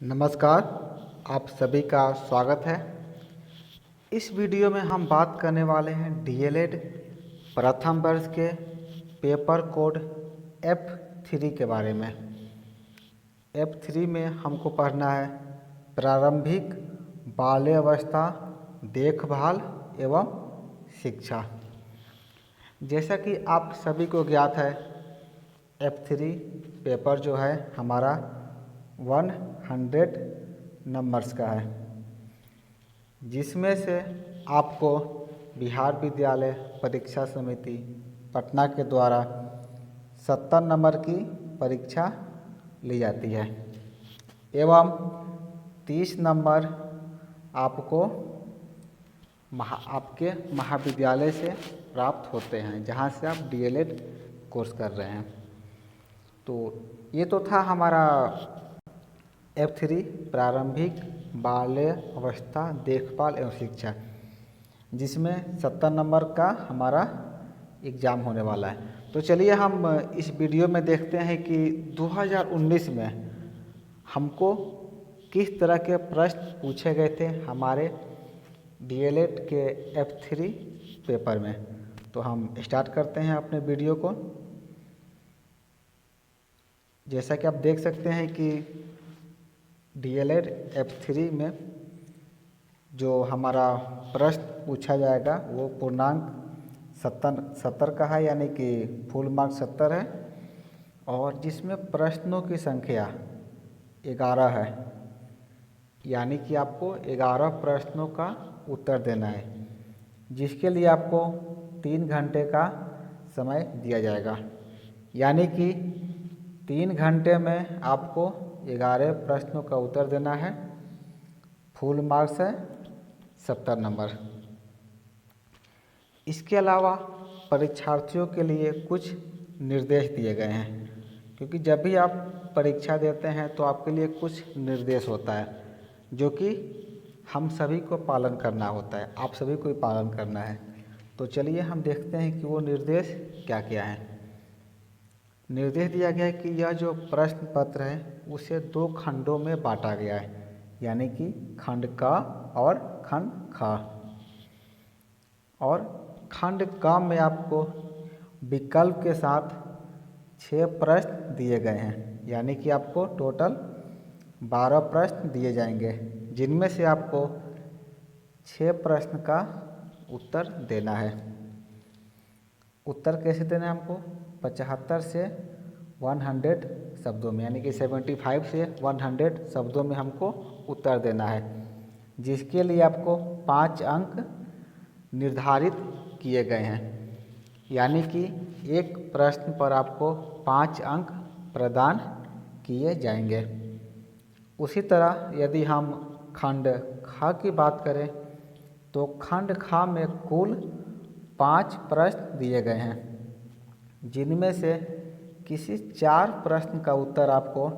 नमस्कार, आप सभी का स्वागत है। इस वीडियो में हम बात करने वाले हैं डीएलएड प्रथम वर्ष के पेपर कोड F3 के बारे में। F3 में हमको पढ़ना है प्रारंभिक बाल्यावस्था देखभाल एवं शिक्षा। जैसा कि आप सभी को ज्ञात है, F3 पेपर जो है हमारा 100 नंबर्स का है, जिसमें से आपको बिहार विद्यालय परीक्षा समिति पटना के द्वारा 70 नंबर की परीक्षा ली जाती है एवं 30 नंबर आपको आपके महाविद्यालय से प्राप्त होते हैं, जहां से आप डीएलएड कोर्स कर रहे हैं। तो ये तो था हमारा F3 प्रारंभिक बाल्यावस्था देखभाल एवं शिक्षा, जिसमें 70 नंबर का हमारा एग्ज़ाम होने वाला है। तो चलिए हम इस वीडियो में देखते हैं कि 2019 में हमको किस तरह के प्रश्न पूछे गए थे हमारे डीएलएड के F3 पेपर में। तो हम स्टार्ट करते हैं अपने वीडियो को। जैसा कि आप देख सकते हैं कि डीएलएड F3 में जो हमारा प्रश्न पूछा जाएगा वो पूर्णांक 70 का है, यानी कि फुल मार्क 70 है, और जिसमें प्रश्नों की संख्या 11 है, यानी कि आपको 11 प्रश्नों का उत्तर देना है, जिसके लिए आपको 3 घंटे का समय दिया जाएगा। यानी कि 3 घंटे में आपको 11 प्रश्नों का उत्तर देना है। फुल मार्क्स है 70 नंबर। इसके अलावा परीक्षार्थियों के लिए कुछ निर्देश दिए गए हैं, क्योंकि जब भी आप परीक्षा देते हैं तो आपके लिए कुछ निर्देश होता है जो कि हम सभी को पालन करना होता है, आप सभी को पालन करना है। तो चलिए हम देखते हैं कि वो निर्देश क्या क्या हैं। निर्देश दिया गया है कि यह जो प्रश्न पत्र है उसे 2 खंडों में बांटा गया है, यानी कि खंड क और खंड ख। और खंड क में आपको विकल्प के साथ 6 प्रश्न दिए गए हैं, यानी कि आपको टोटल 12 प्रश्न दिए जाएंगे, जिनमें से आपको 6 प्रश्न का उत्तर देना है। उत्तर कैसे देना है हमको? 75 से 100 शब्दों में, यानी कि 75 से 100 शब्दों में हमको उत्तर देना है, जिसके लिए आपको 5 अंक निर्धारित किए गए हैं, यानी कि एक प्रश्न पर आपको 5 अंक प्रदान किए जाएंगे। उसी तरह यदि हम खंड ख की बात करें तो खंड ख में कुल 5 प्रश्न दिए गए हैं, जिनमें से किसी 4 प्रश्न का उत्तर आपको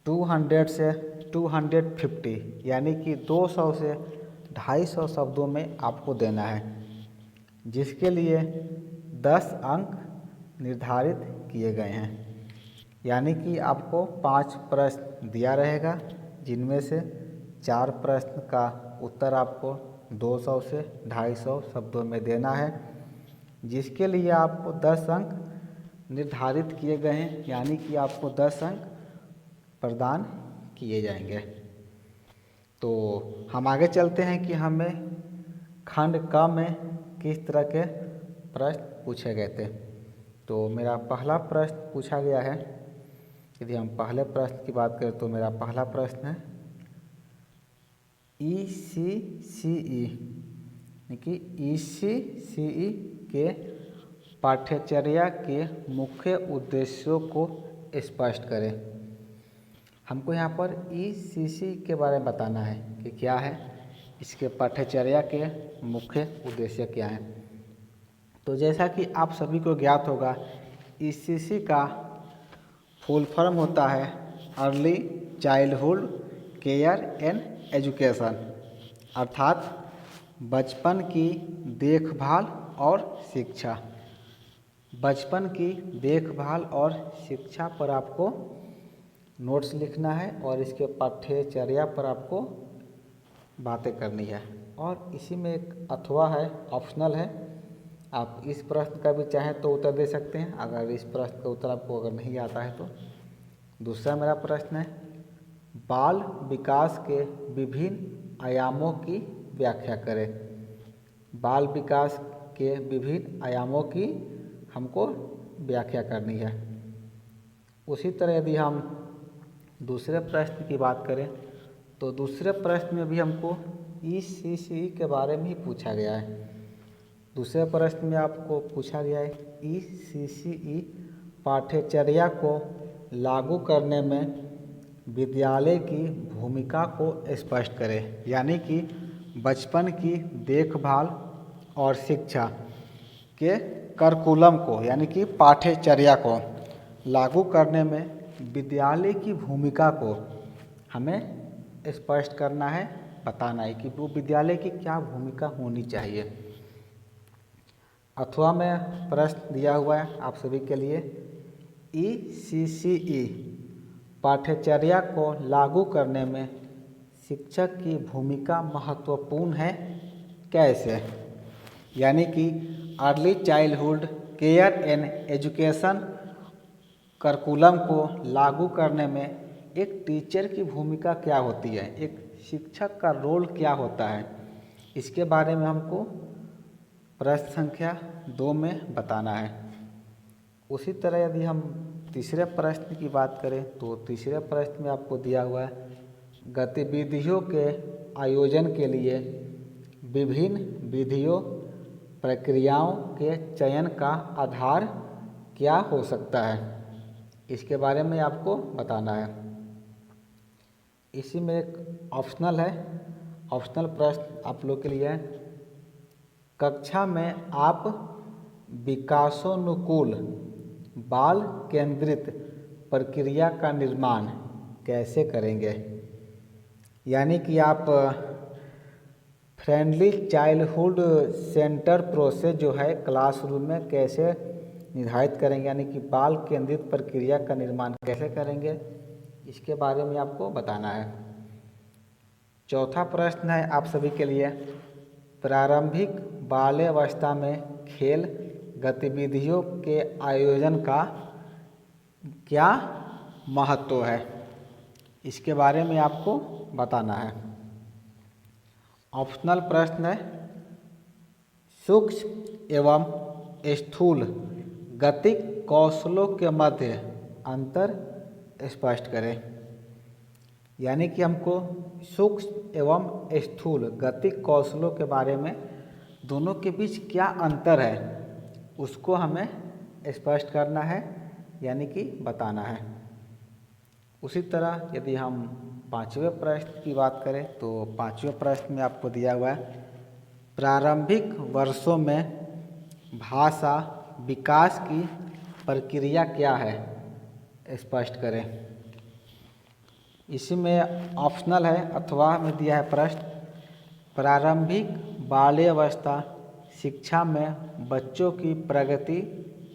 200 से 250, यानी कि 200 से 250 शब्दों में आपको देना है, जिसके लिए 10 अंक निर्धारित किए गए हैं। यानी कि आपको 5 प्रश्न दिया रहेगा, जिनमें से 4 प्रश्न का उत्तर आपको 200 से 250 शब्दों में देना है, जिसके लिए आपको 10 अंक निर्धारित किए गए हैं, यानी कि आपको 10 अंक प्रदान किए जाएंगे। तो हम आगे चलते हैं कि हमें खंड क में किस तरह के प्रश्न पूछे गए थे। तो मेरा पहला प्रश्न पूछा गया है। यदि हम पहले प्रश्न की बात करें तो मेरा पहला प्रश्न है ECCE, यानी कि ECCE के पाठ्यचर्या के मुख्य उद्देश्यों को स्पष्ट करें। हमको यहाँ पर ECCE के बारे में बताना है कि क्या है, इसके पाठ्यचर्या के मुख्य उद्देश्य क्या हैं। तो जैसा कि आप सभी को ज्ञात होगा, ECCE का फुल फॉर्म होता है early childhood care and education, अर्थात बचपन की देखभाल और शिक्षा। बचपन की देखभाल और शिक्षा पर आपको नोट्स लिखना है और इसके पाठ्यचर्या पर आपको बातें करनी है। और इसी में एक अथवा है, ऑप्शनल है, आप इस प्रश्न का भी चाहें तो उत्तर दे सकते हैं अगर इस प्रश्न का उत्तर आपको अगर नहीं आता है तो। दूसरा मेरा प्रश्न है, बाल विकास के विभिन्न आयामों की व्याख्या करें। बाल विकास के विभिन्न आयामों की हमको व्याख्या करनी है। उसी तरह यदि हम दूसरे प्रश्न की बात करें तो दूसरे प्रश्न में भी हमको ECCE के बारे में ही पूछा गया है। दूसरे प्रश्न में आपको पूछा गया है ECCE पाठ्यचर्या को लागू करने में विद्यालय की भूमिका को स्पष्ट करें। यानी कि बचपन की देखभाल और शिक्षा के करिकुलम को यानी कि पाठ्यचर्या को लागू करने में विद्यालय की भूमिका को हमें स्पष्ट करना है, बताना है कि वो विद्यालय की क्या भूमिका होनी चाहिए। अथवा में प्रश्न दिया हुआ है आप सभी के लिए, ECCE पाठ्यचर्या को लागू करने में शिक्षक की भूमिका महत्वपूर्ण है, कैसे? यानी कि early childhood care and education curriculum को लागू करने में एक टीचर की भूमिका क्या होती है, एक शिक्षक का रोल क्या होता है, इसके बारे में हमको प्रश्न संख्या 2 में बताना है। उसी तरह यदि हम तीसरे प्रश्न की बात करें तो तीसरे प्रश्न में आपको दिया हुआ है, गतिविधियों के आयोजन के लिए विभिन्न विधियों प्रक्रियाओं के चयन का आधार क्या हो सकता है, इसके बारे में आपको बताना है। इसी में एक ऑप्शनल है, ऑप्शनल प्रश्न आप लोग के लिए है, कक्षा में आप विकासोन्मुख बाल केंद्रित प्रक्रिया का निर्माण कैसे करेंगे। यानी कि आप फ्रेंडली चाइल्डहुड सेंटर प्रोसेस जो है क्लासरूम में कैसे निर्धारित करेंगे, यानी कि बाल केंद्रित प्रक्रिया का निर्माण कैसे करेंगे, इसके बारे में आपको बताना है। चौथा प्रश्न है आप सभी के लिए, प्रारंभिक बाल्यावस्था में खेल गतिविधियों के आयोजन का क्या महत्व है, इसके बारे में आपको बताना है। ऑप्शनल प्रश्न है, सूक्ष्म एवं स्थूल गतिक कौशलों के मध्य अंतर स्पष्ट करें। यानी कि हमको सूक्ष्म एवं स्थूल गतिक कौशलों के बारे में दोनों के बीच क्या अंतर है उसको हमें स्पष्ट करना है, यानी कि बताना है। उसी तरह यदि हम पांचवें प्रश्न की बात करें तो पांचवें प्रश्न में आपको दिया हुआ है, प्रारंभिक वर्षों में भाषा विकास की प्रक्रिया क्या है, स्पष्ट करें। इसमें ऑप्शनल है अथवा में दिया है प्रश्न, प्रारंभिक बाल्यावस्था शिक्षा में बच्चों की प्रगति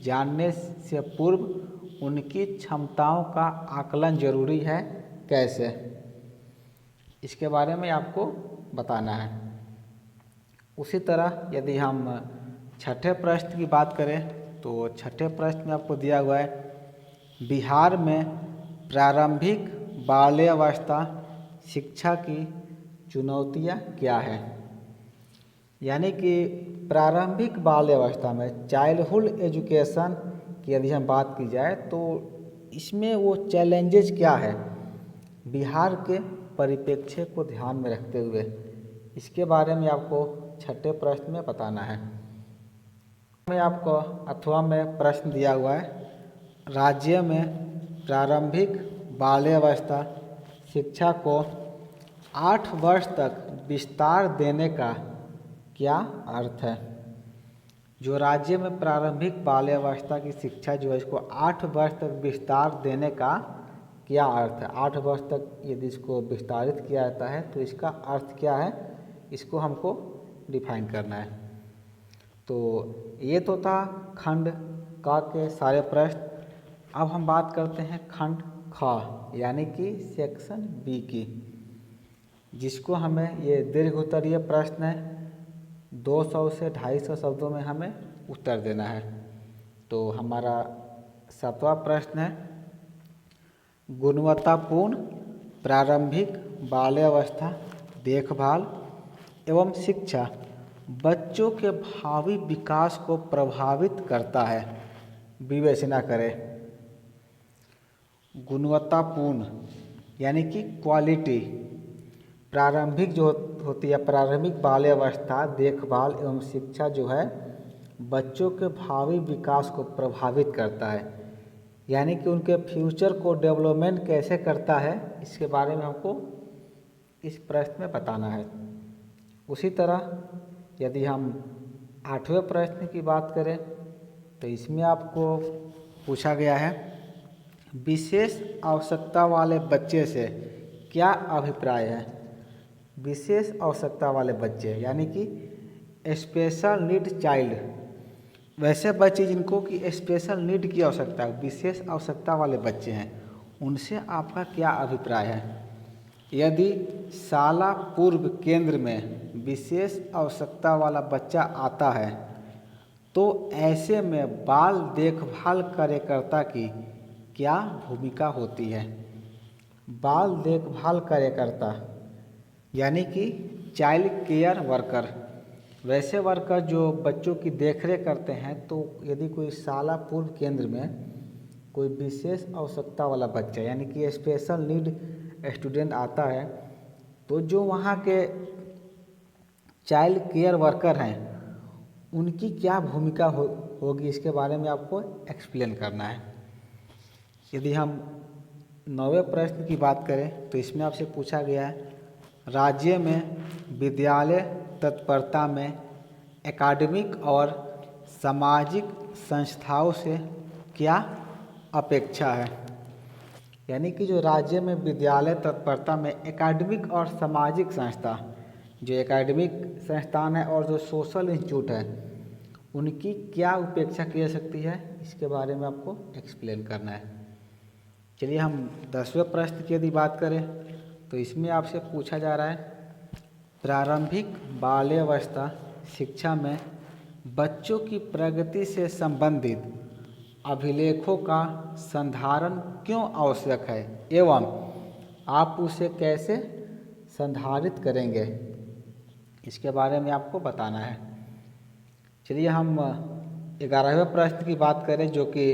जानने से पूर्व उनकी क्षमताओं का आकलन जरूरी है, कैसे, इसके बारे में आपको बताना है। उसी तरह यदि हम छठे प्रश्न की बात करें तो छठे प्रश्न में आपको दिया हुआ है, बिहार में प्रारंभिक बाल्यावस्था शिक्षा की चुनौतियाँ क्या है। यानी कि प्रारंभिक बाल्यावस्था में चाइल्डहुड एजुकेशन की यदि हम बात की जाए तो इसमें वो चैलेंजेस क्या है, बिहार के परिप्रेक्ष्य को ध्यान में रखते हुए इसके बारे में आपको छठे प्रश्न में बताना है। में आपको अथवा में प्रश्न दिया हुआ है, राज्य में प्रारंभिक बाल्यावस्था शिक्षा को 8 वर्ष तक विस्तार देने का क्या अर्थ है। जो राज्य में प्रारंभिक बाल्यावस्था की शिक्षा जो है इसको 8 वर्ष तक विस्तार देने का क्या अर्थ है, 8 वर्ष तक यदि इसको विस्तारित किया जाता है तो इसका अर्थ क्या है, इसको हमको डिफाइन करना है। तो ये तो था खंड का के सारे प्रश्न। अब हम बात करते हैं खंड ख यानी कि सेक्शन बी की, जिसको हमें ये दीर्घ उत्तरीय प्रश्न है, 200 से 250 शब्दों में हमें उत्तर देना है। तो हमारा 7वां प्रश्न है, गुणवत्तापूर्ण प्रारंभिक बाल्यावस्था देखभाल एवं शिक्षा बच्चों के भावी विकास को प्रभावित करता है। विवेचना करें। गुणवत्तापूर्ण यानी कि क्वालिटी, प्रारंभिक जो होती है प्रारंभिक बाल्यावस्था देखभाल एवं शिक्षा जो है बच्चों के भावी विकास को प्रभावित करता है, यानी कि उनके फ्यूचर को डेवलपमेंट कैसे करता है, इसके बारे में हमको इस प्रश्न में बताना है। उसी तरह यदि हम 8वें प्रश्न की बात करें तो इसमें आपको पूछा गया है, विशेष आवश्यकता वाले बच्चे से क्या अभिप्राय है। विशेष आवश्यकता वाले बच्चे यानी कि स्पेशल नीड चाइल्ड, वैसे बच्चे जिनको कि स्पेशल नीड की आवश्यकता है, विशेष आवश्यकता वाले बच्चे हैं, उनसे आपका क्या अभिप्राय है। यदि शाला पूर्व केंद्र में विशेष आवश्यकता वाला बच्चा आता है तो ऐसे में बाल देखभाल कार्यकर्ता की क्या भूमिका होती है। बाल देखभाल कार्यकर्ता यानी कि चाइल्ड केयर वर्कर, वैसे वर्कर जो बच्चों की देखरेख करते हैं। तो यदि कोई शाला पूर्व केंद्र में कोई विशेष आवश्यकता वाला बच्चा यानी कि स्पेशल नीड स्टूडेंट आता है तो जो वहाँ के चाइल्ड केयर वर्कर हैं उनकी क्या भूमिका होगी, इसके बारे में आपको एक्सप्लेन करना है। यदि हम 9वें प्रश्न की बात करें तो इसमें आपसे पूछा गया है, राज्य में विद्यालय तत्परता में एकेडमिक और सामाजिक संस्थाओं से क्या अपेक्षा है। यानी कि जो राज्य में विद्यालय तत्परता में एकेडमिक और सामाजिक संस्था, जो एकेडमिक संस्थान है और जो सोशल इंस्टीट्यूट है, उनकी क्या उपेक्षा की जा सकती है, इसके बारे में आपको एक्सप्लेन करना है। चलिए हम 10वें प्रश्न की यदि बात करें तो इसमें आपसे पूछा जा रहा है, प्रारंभिक बाल्यावस्था शिक्षा में बच्चों की प्रगति से संबंधित अभिलेखों का संधारण क्यों आवश्यक है एवं आप उसे कैसे संधारित करेंगे, इसके बारे में आपको बताना है। चलिए हम 11वें प्रश्न की बात करें जो कि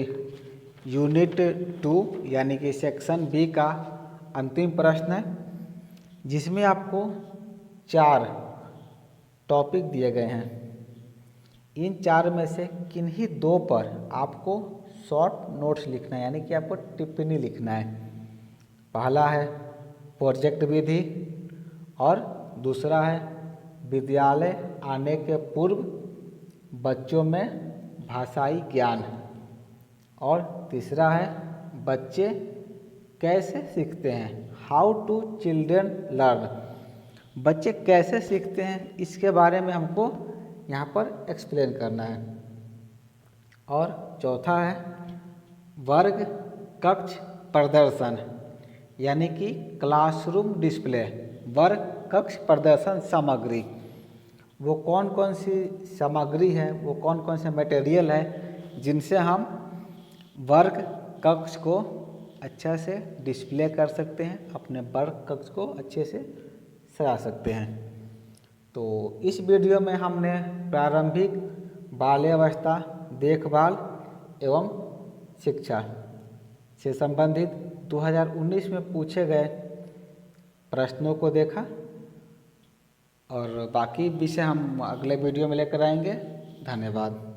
यूनिट 2 यानी कि सेक्शन बी का अंतिम प्रश्न है, जिसमें आपको 4 टॉपिक दिए गए हैं। इन 4 में से किन्हीं 2 पर आपको शॉर्ट नोट्स लिखना है, यानी कि आपको टिप्पणी लिखना है। पहला है प्रोजेक्ट विधि और दूसरा है विद्यालय आने के पूर्व बच्चों में भाषाई ज्ञान और तीसरा है बच्चे कैसे सीखते हैं, हाउ टू चिल्ड्रन लर्न, बच्चे कैसे सीखते हैं, इसके बारे में हमको यहाँ पर एक्सप्लेन करना है। और चौथा है वर्ग कक्ष प्रदर्शन, यानी कि क्लासरूम डिस्प्ले, वर्ग कक्ष प्रदर्शन सामग्री, वो कौन कौन सी सामग्री है, वो कौन कौन से मटेरियल है जिनसे हम वर्ग कक्ष को अच्छा से डिस्प्ले कर सकते हैं, अपने वर्ग कक्ष को अच्छे से सजा सकते हैं। तो इस वीडियो में हमने प्रारंभिक बाल्यावस्था देखभाल एवं शिक्षा से संबंधित 2019 में पूछे गए प्रश्नों को देखा और बाकी विषय हम अगले वीडियो में लेकर आएंगे। धन्यवाद।